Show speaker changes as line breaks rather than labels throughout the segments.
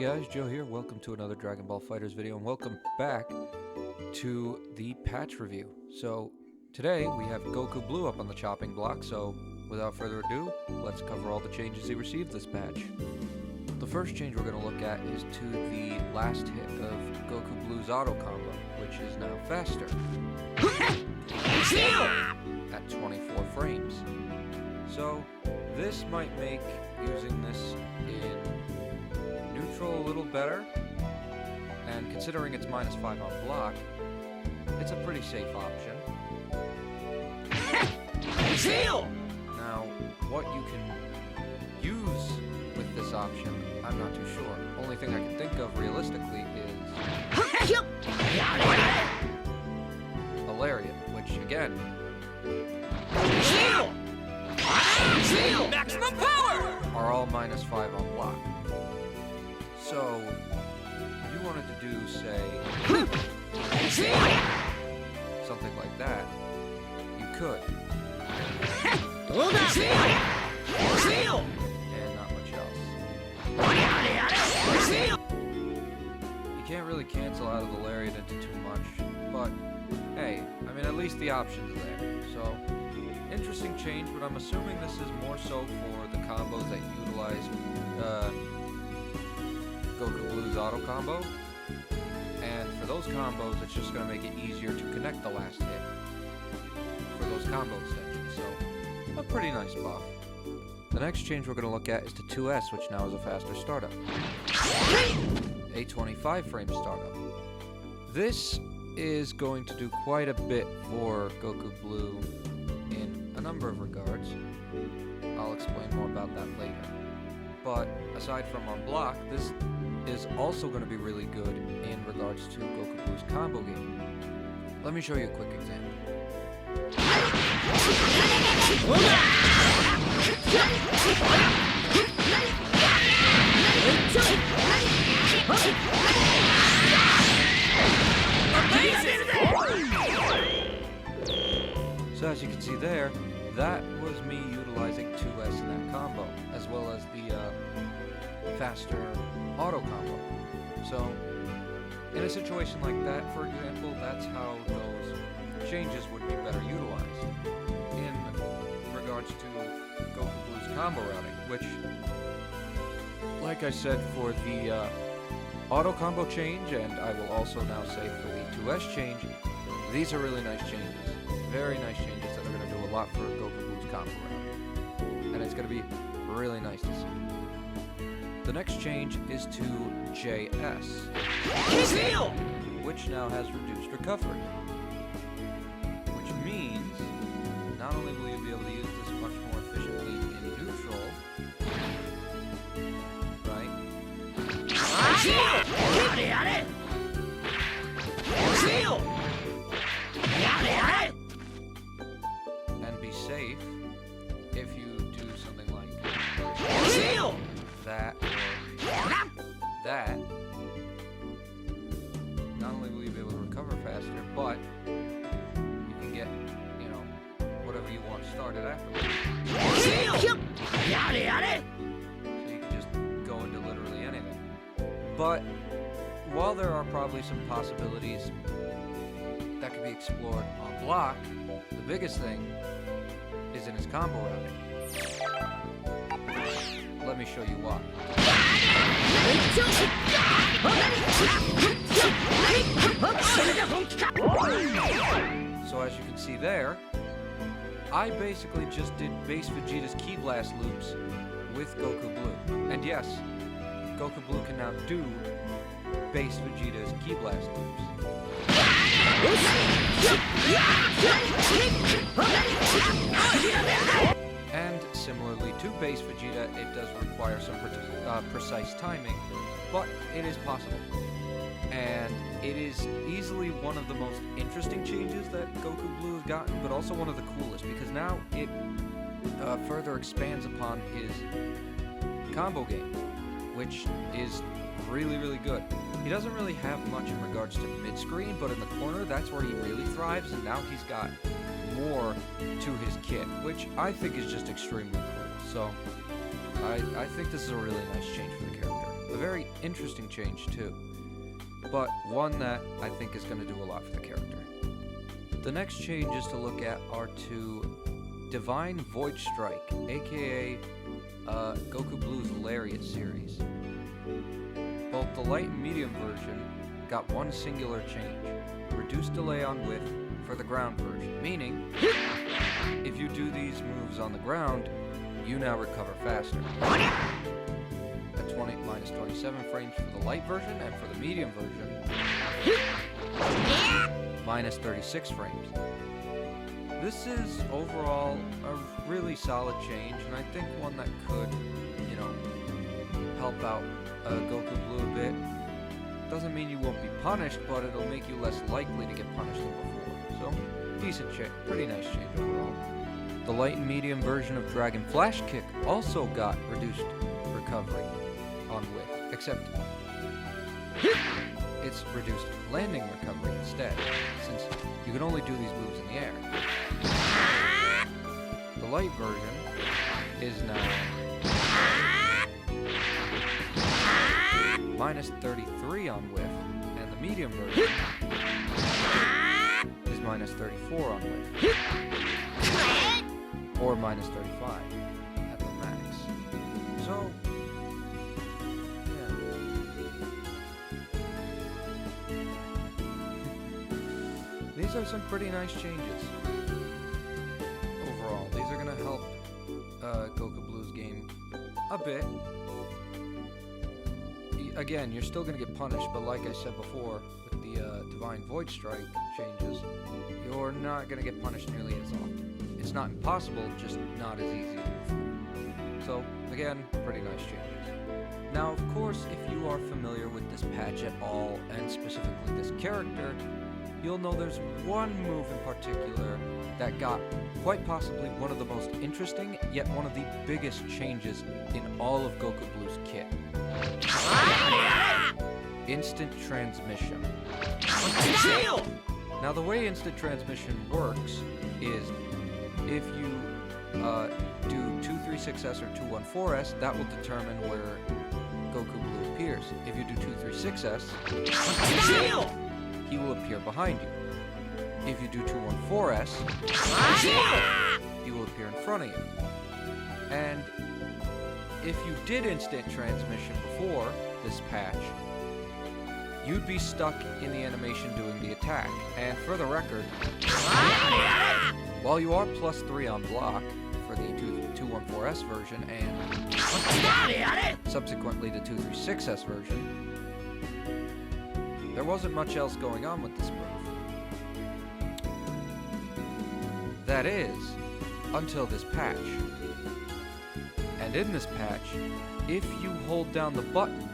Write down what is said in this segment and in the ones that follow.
guys, Joe here. Welcome to another Dragon Ball FighterZ video, and welcome back to the patch review. So, today we have Goku Blue up on the chopping block, so without further ado, let's cover all the changes he received this patch. The first change we're going to look at is to the last hit of Goku Blue's auto combo, which is now faster at 24 frames. So, this might make using this in neutral a little better, and considering it's -5 on block, it's a pretty safe option. Now, what you can use with this option, I'm not too sure. Only thing I can think of realistically is a lariat, which again,
maximum power!
Are all -5 on block. So, if you wanted to do, say, something like that, you could. And not much else. You can't really cancel out of the lariat into too much, but hey, I mean, at least the option's there. So, interesting change, but I'm assuming this is more so for the combos that utilize Goku Blue's auto combo, and for those combos it's just going to make it easier to connect the last hit for those combo extensions, so a pretty nice buff. The next change we're going to look at is to 2S, which now is a faster startup. A 25 frame startup. This is going to do quite a bit for Goku Blue in a number of regards. I'll explain more about that later. But aside from on block, this is also going to be really good in regards to Goku Blue's combo game. Let me show you a quick example. So as you can see there, that was me utilizing 2S in that combo, as well as the faster auto combo. So, in a situation like that, for example, that's how those changes would be better utilized in regards to Goku Blue's combo routing, which, like I said, for the auto combo change, and I will also now say for the 2S change, these are really nice changes. Very nice changes that are going to do a lot for Goku Blue's combo routing. And it's going to be really nice to see. The next change is to JS, which now has reduced recovery. Which means, not only will you be able to use this much more efficiently in neutral, right? And be safe if you do something like that or that. Not only will you be able to recover faster, but you can get, you know, whatever you want started afterwards. So you can just go into literally anything. But while there are probably some possibilities that can be explored on block, the biggest thing is in his combo routing. Let me show you why. So as you can see there, I basically just did base Vegeta's Ki Blast loops with Goku Blue. And yes, Goku Blue can now do base Vegeta's Ki Blast loops. And similarly to base Vegeta, it does require some precise timing, but it is possible. And it is easily one of the most interesting changes that Goku Blue has gotten, but also one of the coolest, because now it further expands upon his combo game, which is really, really good. He doesn't really have much in regards to mid-screen, but in the corner, that's where he really thrives, and now he's got more to his kit, which I think is just extremely cool. So, I think this is a really nice change for the character. The very interesting change too, but one that I think is going to do a lot for the character. The next changes to look at are to Divine Void Strike, aka Goku Blue's Lariat series. Both the light and medium version got one singular change: reduced delay on width for the ground version, meaning if you do these moves on the ground, you now recover faster. At minus 27 frames for the light version, and for the medium version, minus 36 frames. This is overall a really solid change, and I think one that could, help out Goku Blue a bit. Doesn't mean you won't be punished, but it'll make you less likely to get punished than before. So, decent change, pretty nice change overall. The light and medium version of Dragon Flash Kick also got reduced recovery on width, except it's reduced landing recovery instead, since you can only do these moves in the air. The light version is now minus 33 on width, and the medium version is minus 34 on width, or minus 35 at the max. So, these are some pretty nice changes. Overall, these are going to help Goku Blue's game a bit. Again, you're still going to get punished, but like I said before, with the Divine Void Strike changes, you're not going to get punished nearly as often. It's not impossible, just not as easy as before. So, again, pretty nice changes. Now, of course, if you are familiar with this patch at all, and specifically this character, you'll know there's one move in particular that got quite possibly one of the most interesting, yet one of the biggest changes in all of Goku Blue's kit. Instant transmission. Now, the way instant transmission works is if you do 236S or 214S, that will determine where Goku Blue appears. If you do 236S, he will appear behind you. If you do 214S, he will appear in front of you. And if you did instant transmission before this patch, you'd be stuck in the animation doing the attack. And for the record, while you are +3 on block for the 214S version and subsequently the 236S version, there wasn't much else going on with this move. That is, until this patch. And in this patch, if you hold down the button,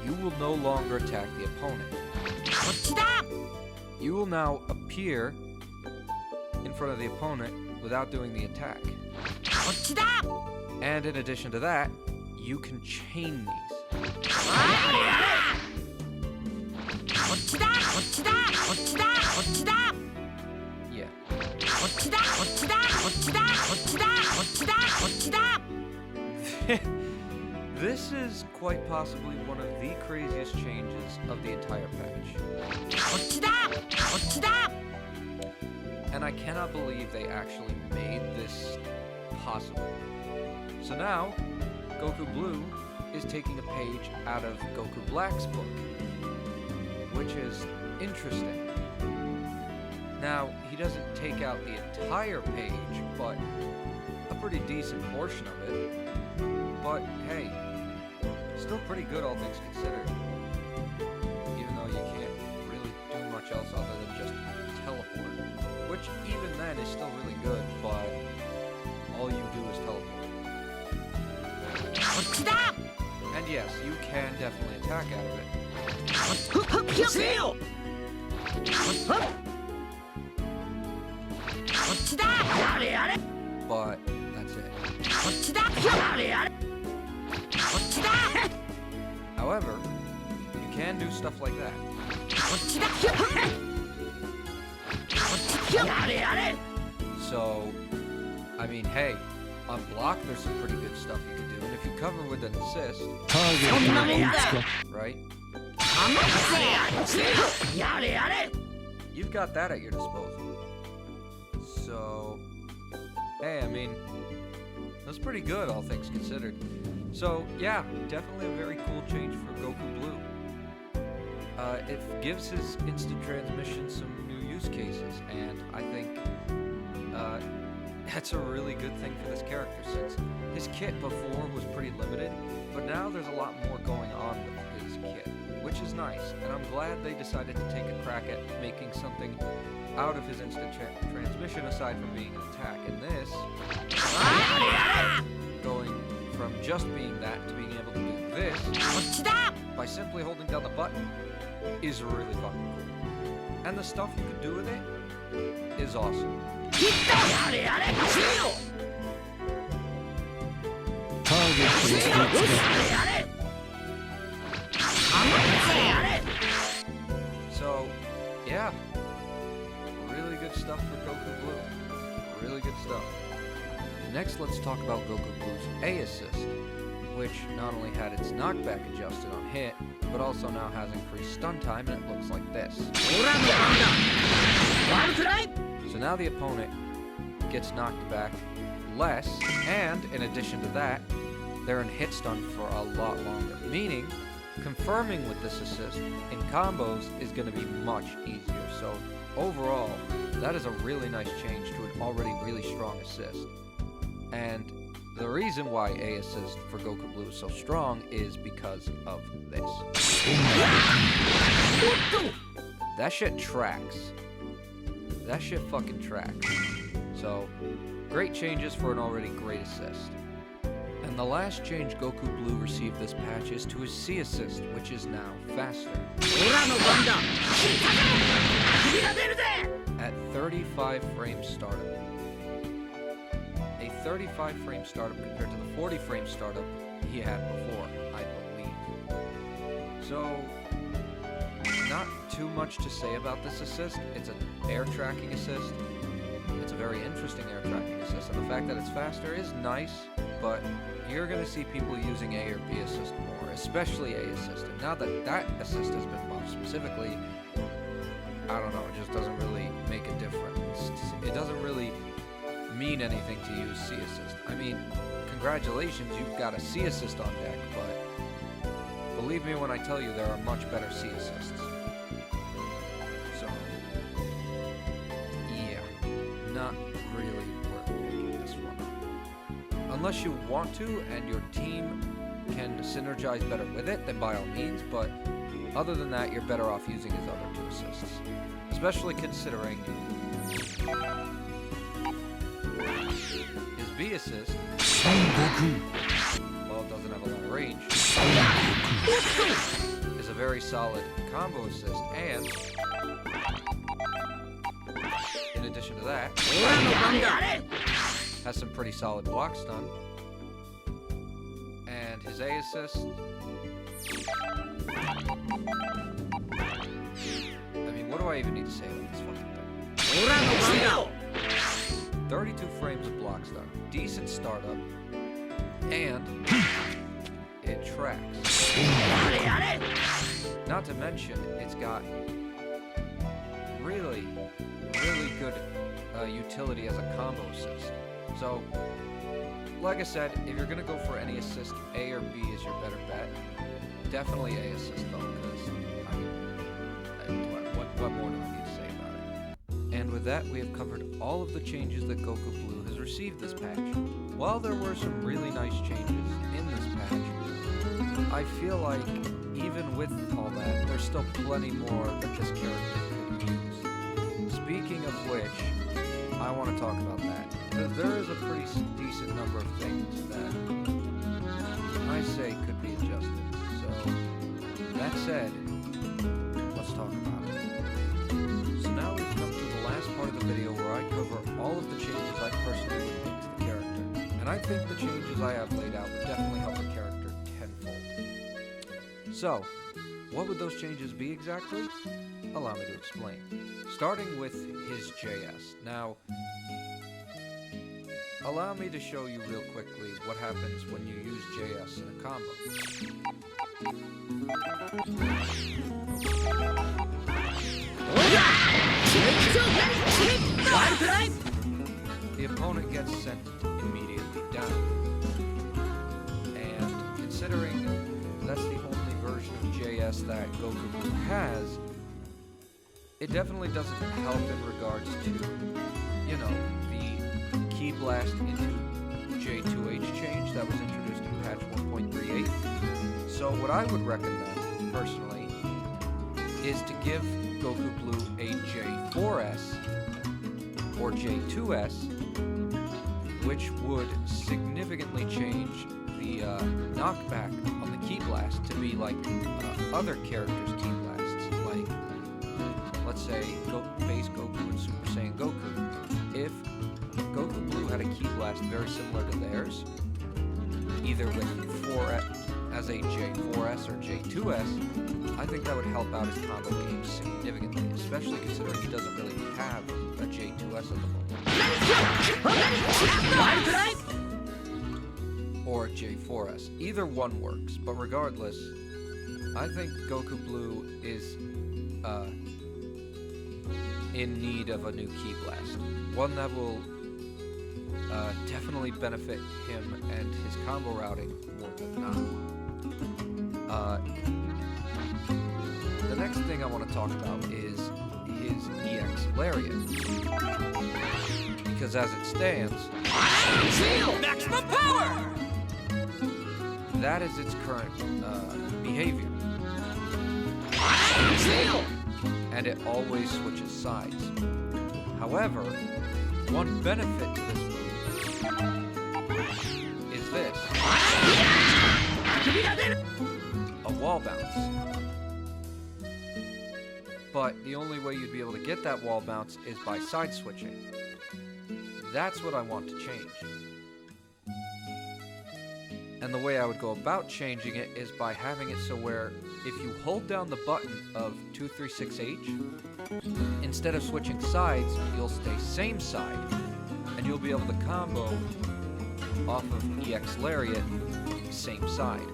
you will no longer attack the opponent. You will now appear in front of the opponent without doing the attack. And in addition to that, you can chain these. Yeah. This is quite possibly one of the craziest changes of the entire patch. And I cannot believe they actually made this possible. So now, Goku Blue is taking a page out of Goku Black's book, which is interesting. Now, he doesn't take out the entire page, but a pretty decent portion of it. But hey, still pretty good all things considered. Even though you can't really do much else other than just teleport. Which even then is still really good, but all you do is teleport. And yes, you can definitely attack out of it. But that's it. However, you can do stuff like that. So, I mean, hey, On block, there's some pretty good stuff you can do. And if you cover with an assist, right? You've got that at your disposal. So, hey, I mean, that's pretty good, all things considered. So, yeah, definitely a very cool change for Goku Blue. It gives his instant transmission some new use cases, and I think that's a really good thing for this character, since his kit before was pretty limited, but now there's a lot more going on with his kit, which is nice, and I'm glad they decided to take a crack at making something out of his instant transmission aside from being an attack. And this, going from just being that to being able to do this by simply holding down the button, is really fucking cool. And the stuff you can do with it is awesome. So, yeah, really good stuff for Goku Blue. Really good stuff. Next, let's talk about Goku Blue's A assist, which not only had its knockback adjusted on hit, but also now has increased stun time, and it looks like this. So now the opponent gets knocked back less, and in addition to that, they're in hit stun for a lot longer, meaning confirming with this assist in combos is going to be much easier. So overall, that is a really nice change to an already really strong assist. And the reason why A assist for Goku Blue is so strong is because of this. That shit tracks. That shit fucking tracks. So, great changes for an already great assist. And the last change Goku Blue received this patch is to his C assist, which is now faster. At 35 frames startup. A 35 frame startup compared to the 40 frame startup he had before, I believe. So, not too much to say about this assist. It's an air tracking assist. It's a very interesting air tracking assist, and the fact that it's faster is nice, but you're going to see people using A or B assist more, especially A assist. And now that that assist has been buffed specifically, I don't know, it just doesn't really make a difference. It doesn't really mean anything to use C assist. I mean, congratulations, you've got a C assist on deck, but believe me when I tell you there are much better C assists. So, yeah, not really worth picking this one up. Unless you want to and your team can synergize better with it, then by all means, but other than that, you're better off using his other two assists. Especially considering his B assist, while it doesn't have a lot of range, is a very solid combo assist, and in addition to that, has some pretty solid block stun, and his A assist, I mean, what do I even need to say about this fucking thing? 32 frames of block stun, decent startup, and it tracks. Not to mention, it's got really good utility as a combo assist. So, like I said, if you're gonna go for any assist, A or B is your better bet. Definitely A assist though, because what more do I need to say about it? And with that, we have covered all of the changes that Goku Blue has received this patch. While there were some really nice changes in this patch, I feel like even with all that, there's still plenty more that this character could use. Speaking of which, I want to talk about that. There is a pretty decent number of things that I say could be adjusted. So, that said, let's talk about it. So now we've come to the last part of the video where I cover all of the changes I personally would make to the character. And I think the changes I have laid out would definitely help the character tenfold. So, what would those changes be exactly? Allow me to explain. Starting with his JS. Now, allow me to show you real quickly what happens when you use JS in a combo. The opponent gets sent immediately down. And considering that's the only version of JS that Goku Blue has, it definitely doesn't help in regards to, you know, the Ki Blast into J2H change that was introduced in patch 1.38. So what I would recommend, personally, is to give Goku Blue a J4S or J2S, which would significantly change the knockback on the Ki Blast to be like other characters' Ki Blasts, like, let's say, base Goku and Super Saiyan Goku. If Goku Blue had a Ki Blast very similar to theirs, either with 4S as a J4S or J2S, I think that would help out his combo game significantly, especially considering he doesn't really have a J2S at the moment. Or a J4S. Either one works, but regardless, I think Goku Blue is in need of a new Ki Blast. One that will definitely benefit him and his combo routing more than not. The next thing I want to talk about is his EX Lariat. Because as it stands, maximum power! That is its current behavior. And it always switches sides. However, one benefit to this move is this. A wall bounce. But the only way you'd be able to get that wall bounce is by side switching. That's what I want to change. And the way I would go about changing it is by having it so where if you hold down the button of 236H, instead of switching sides, you'll stay same side, and you'll be able to combo off of EX Lariat same side,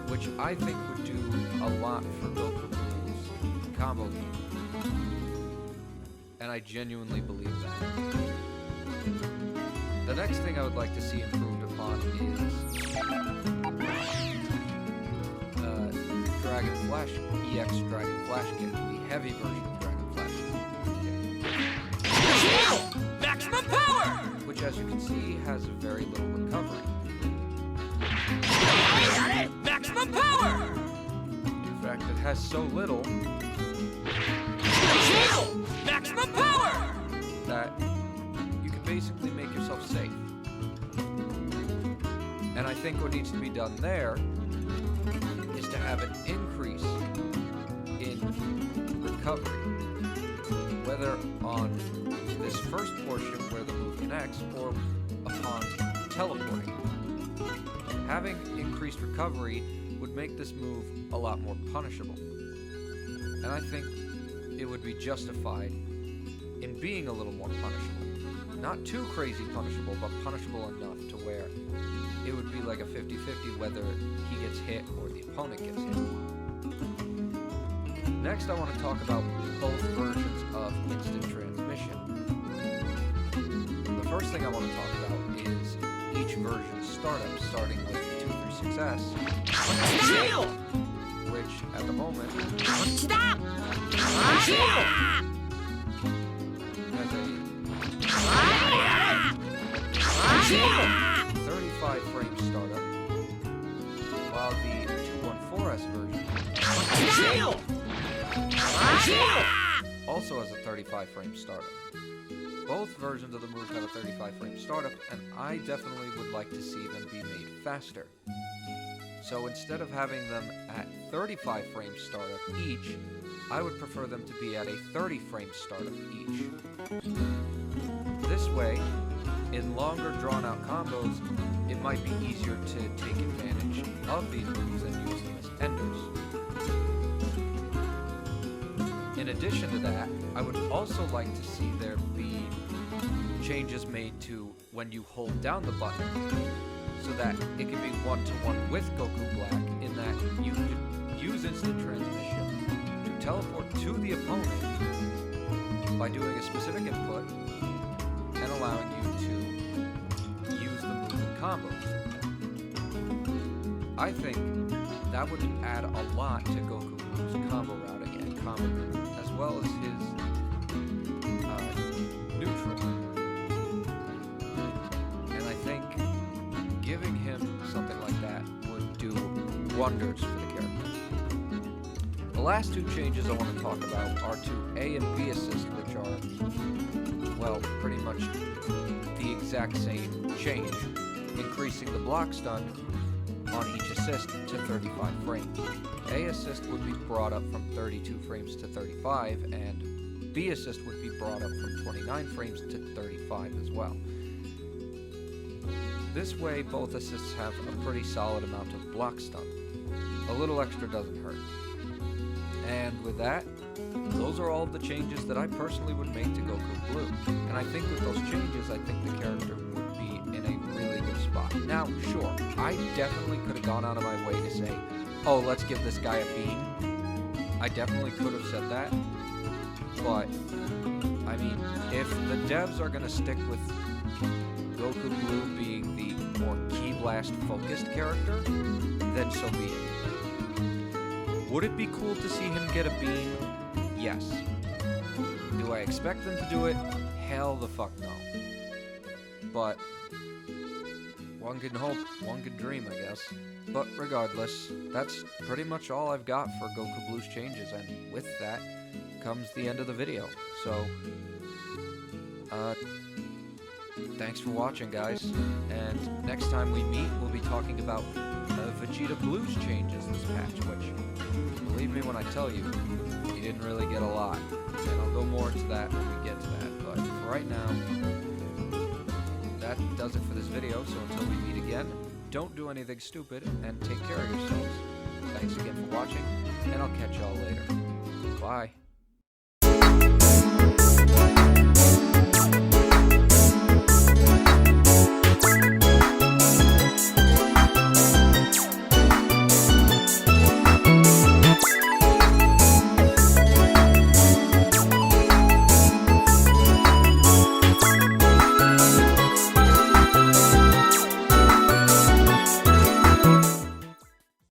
which I think would do a lot for Goku Blue's combo game. And I genuinely believe that. The next thing I would like to see improved upon is Dragon Flash, EX Dragon Flash Kick, the heavy version of Dragon Flash Kick. Maximum power! Which, as you can see, has very little recovery. Maximum power! In fact, it has so little maximum power that you can basically make yourself safe. And I think what needs to be done there is to have an increase in recovery, whether on this first portion where the move connects or upon teleporting. Having increased recovery would make this move a lot more punishable. And I think it would be justified in being a little more punishable. Not too crazy punishable, but punishable enough to where it would be like a 50-50 whether he gets hit or the opponent gets hit. Next, I want to talk about both versions of instant transmission. The first thing I want to talk about is each version's startup, starting with 236S, which at the moment has a 35 frame startup, while the 214S version also has a 35 frame startup. Both versions of the move have a 35 frame startup, and I definitely would like to see them be made faster. So instead of having them at 35 frame startup each, I would prefer them to be at a 30 frame startup each. This way, in longer drawn-out combos, it might be easier to take advantage of these moves and use them as enders. In addition to that, I would also like to see there be changes made to when you hold down the button, so that it can be one-to-one with Goku Black, in that you could use instant transmission to teleport to the opponent by doing a specific input and allowing you to use the move in combos. I think that would add a lot to Goku Blue's combo routing and combo movement, as well as his neutral. And I think giving him something like that would do wonders for the character. The last two changes I want to talk about are to A and B assist, which are, well, pretty much the exact same change, increasing the block stun on each assist to 35 frames. A assist would be brought up from 32 frames to 35, and B assist would be brought up from 29 frames to 35 as well. This way, both assists have a pretty solid amount of block stun. A little extra doesn't hurt. And with that, those are all of the changes that I personally would make to Goku Blue. And I think with those changes, I think the character would be in a really good spot. Now, sure, I definitely could have gone out of my way to say, oh, let's give this guy a beam. I definitely could have said that. But, I mean, if the devs are going to stick with Goku Blue being the more Ki Blast focused character, then so be it. Would it be cool to see him get a beam? Yes. Do I expect them to do it? Hell the fuck no. But one can hope, one can dream, I guess. But regardless, that's pretty much all I've got for Goku Blue's changes, and with that comes the end of the video. So, thanks for watching, guys, and next time we meet, we'll be talking about Vegeta Blue's changes this patch, which, believe me when I tell you, he didn't really get a lot, and I'll go more into that when we get to that, but for right now, that does it for this video. So until we meet again, don't do anything stupid, and take care of yourselves. Thanks again for watching, and I'll catch y'all later. Bye.